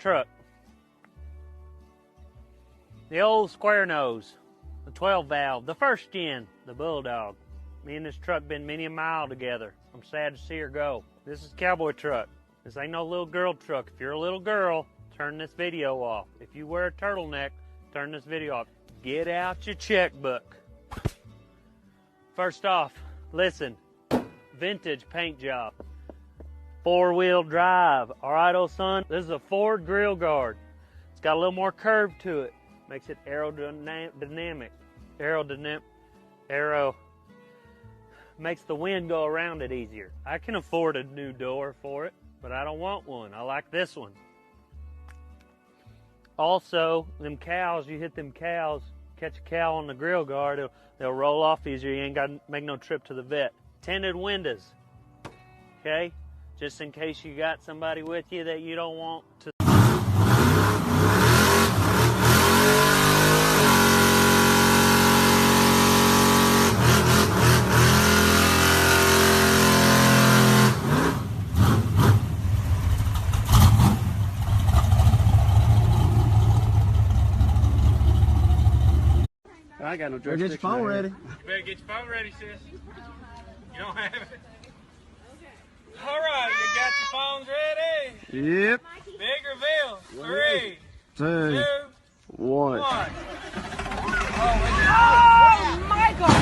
truck. The old square nose, the 12 valve, the first gen, the Bulldog. Me and this truck been many a mile together. I'm sad to see her go. This is cowboy truck. This ain't no little girl truck. If you're a little girl, turn this video off. If you wear a turtleneck, turn this video off. Get out your checkbook. First off, listen, vintage paint job. 4-wheel drive. All right, old son, this is a Ford grill guard. It's got a little more curve to it. Makes it aerodynamic. Makes the wind go around it easier. I can afford a new door for it, but I don't want one. I like this one. Also, them cows, you hit them cows, catch a cow on the grill guard, they'll roll off easier. You ain't got to make no trip to the vet. Tinted windows, okay? Just in case you got somebody with you that you don't want to. I got no Better get your phone ready. You better get your phone ready, sis. You don't have it. All right, you got your phones ready? Yep. Big reveal. 3, 2, 1. Oh my God!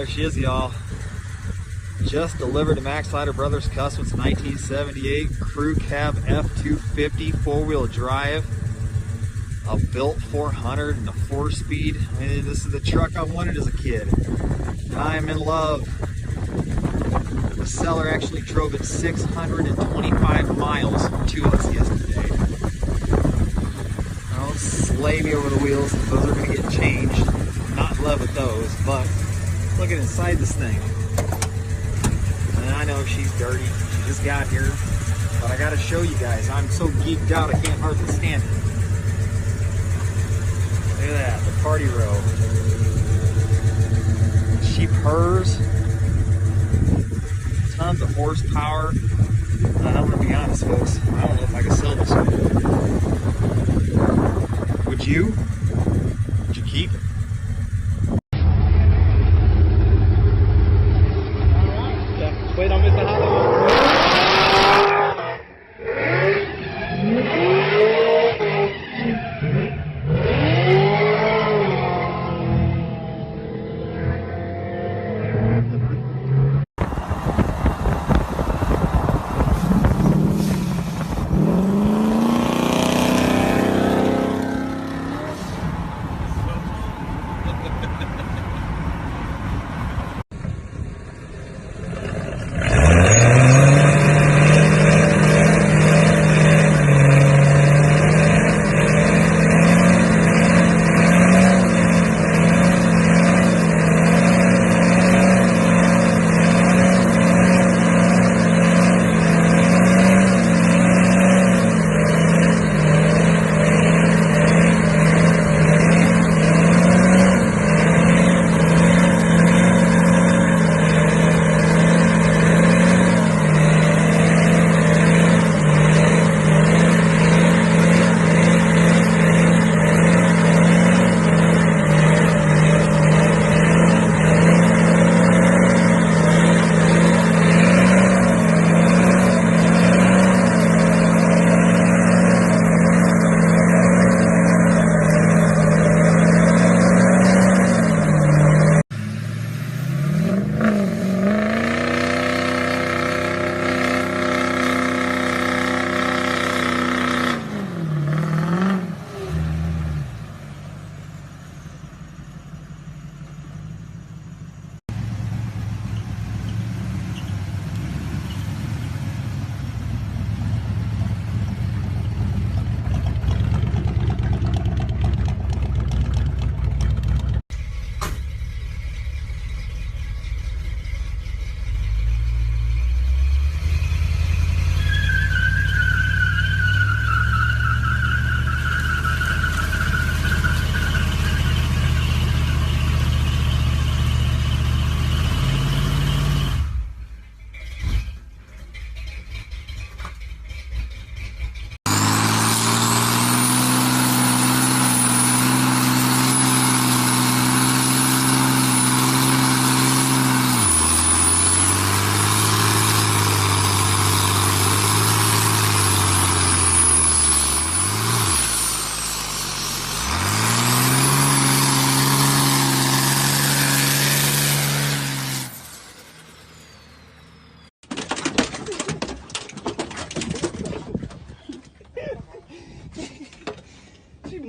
There she is, y'all. Just delivered to Max Slider Brothers Customs 1978 Crew Cab F250 4-wheel drive. A built 400 and a 4-speed. And this is the truck I wanted as a kid. I'm in love. seller actually drove it 625 miles to us yesterday. Don't slay me over the wheels. Those are going to get changed. Not in love with those, but look at inside this thing. And I know she's dirty. She just got here. But I got to show you guys. I'm so geeked out I can't hardly stand it. Look at that. The party row. She purrs. Tons of horsepower. I'm going to be honest, folks. I don't know if I can sell this one. Would you? Would you keep it? Yeah, wait on Mr. Hollywood.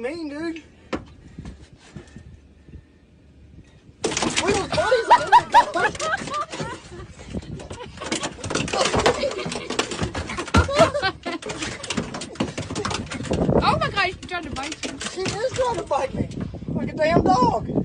Mean, dude. Wheels buddies are in Oh my gosh, she's trying to bite you. She is trying to bite me. Like a damn dog.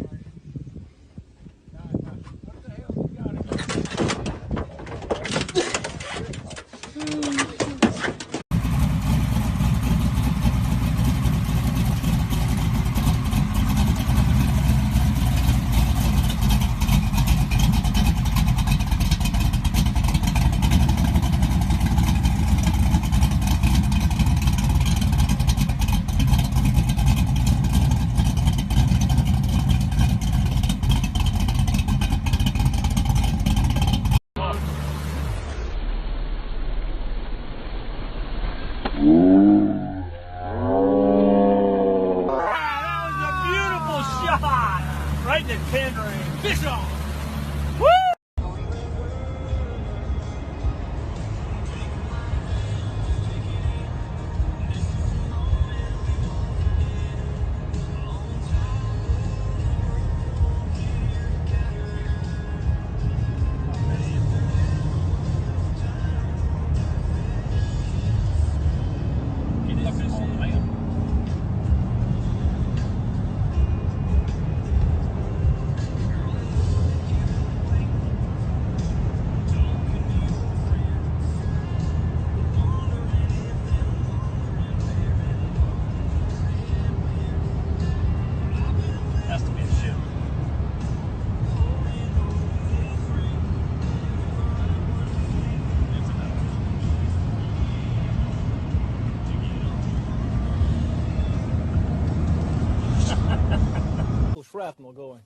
shrapnel going.